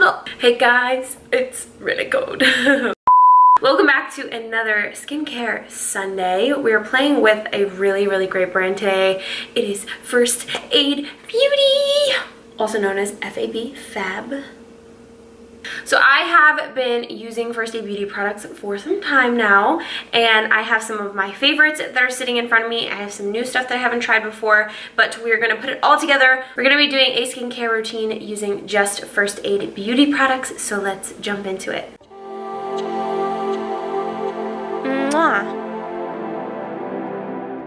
below. Hey guys, it's really cold. Welcome back to another skincare Sunday. We are playing with a really great brand today. It is First Aid Beauty, also known as FAB, Fab. So I have been using First Aid Beauty products for some time now, and I have some of my favorites that are sitting in front of me. I have some new stuff that I haven't tried before, but we're gonna put it all together. We're gonna be doing a skincare routine using just First Aid Beauty products, so let's jump into it. Mwah.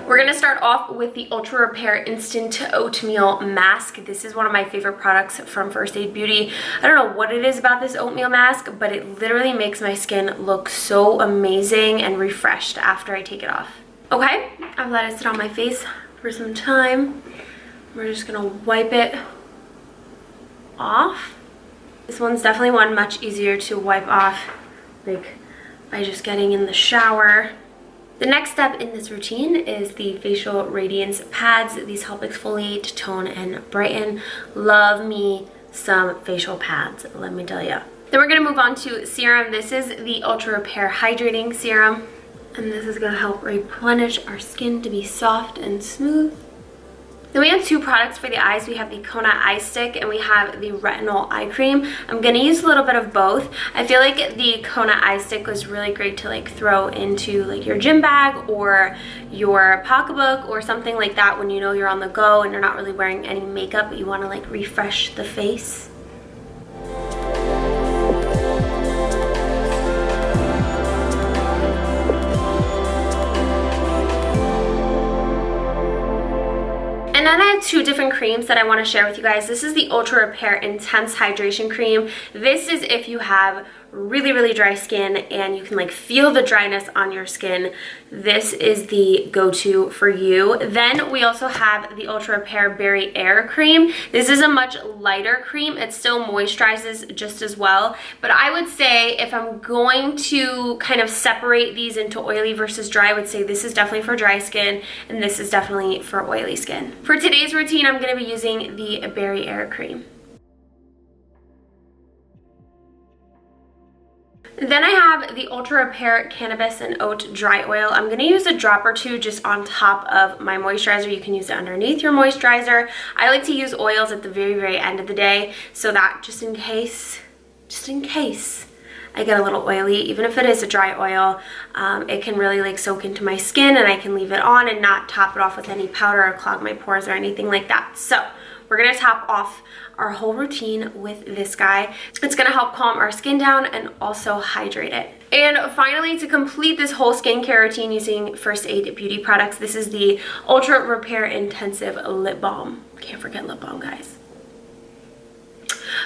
We're gonna start off with the Ultra Repair Instant Oatmeal Mask. This is one of my favorite products from First Aid Beauty. I don't know what it is about this oatmeal mask, but it literally makes my skin look so amazing and refreshed after I take it off. Okay, I've let it sit on my face for some time. We're just gonna wipe it off. This one's definitely one much easier to wipe off, like by just getting in the shower. The next step in this routine is the facial Radiance pads. These help exfoliate, tone, and brighten. Love me some facial pads, let me tell you. Then we're gonna move on to serum. This is the Ultra Repair Hydrating Serum, and this is gonna help replenish our skin to be soft and smooth. Then we have two products for the eyes. We have the Kona Eye Stick and we have the Retinol Eye Cream. I'm gonna use a little bit of both. I feel like the Kona Eye Stick was really great to like throw into like your gym bag or your pocketbook or something like that when you know you're on the go and you're not really wearing any makeup but you wanna like refresh the face. And then I have two different creams that I want to share with you guys. This is the Ultra Repair Intense Hydration Cream. This is if you have really dry skin and you can like feel the dryness on your skin. This is the go-to for you. Then we also have the Ultra Repair Berry Air Cream. This is a much lighter cream. It still moisturizes just as well, but I would say if I'm going to kind of separate these into oily versus dry, I would say this is definitely for dry skin and this is definitely for oily skin. For today's routine, I'm going to be using the Berry Air Cream. Then I have the Ultra Repair Cannabis and Oat Dry Oil. I'm going to use a drop or two just on top of my moisturizer. You can use it underneath your moisturizer. I like to use oils at the very end of the day so that just in case I get a little oily, even if it is a dry oil, it can really like soak into my skin and I can leave it on and not top it off with any powder or clog my pores or anything like that. So we're gonna top off our whole routine with this guy. It's gonna help calm our skin down and also hydrate it. And finally, to complete this whole skincare routine using First Aid Beauty products, this is the Ultra Repair Intensive Lip Balm. Can't forget lip balm, guys.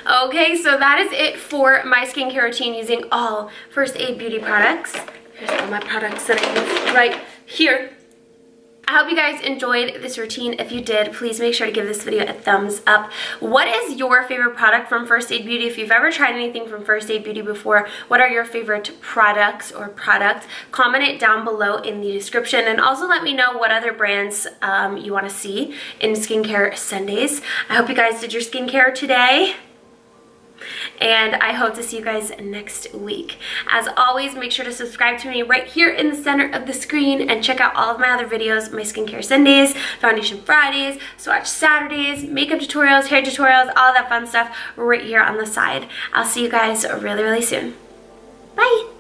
Okay, so that is it for my skincare routine using all First Aid Beauty products. Here's all my products that I use right here. I hope you guys enjoyed this routine. If you did, please make sure to give this video a thumbs up. What is your favorite product from First Aid Beauty? If you've ever tried anything from First Aid Beauty before, what are your favorite products or products? Comment it down below in the description, and also let me know what other brands you want to see in Skincare Sundays. I hope you guys did your skincare today, and I hope to see you guys next week. As always, make sure to subscribe to me right here in the center of the screen and check out all of my other videos, my Skincare Sundays, Foundation Fridays, Swatch Saturdays, makeup tutorials, hair tutorials, all that fun stuff right here on the side. I'll see you guys really soon. Bye!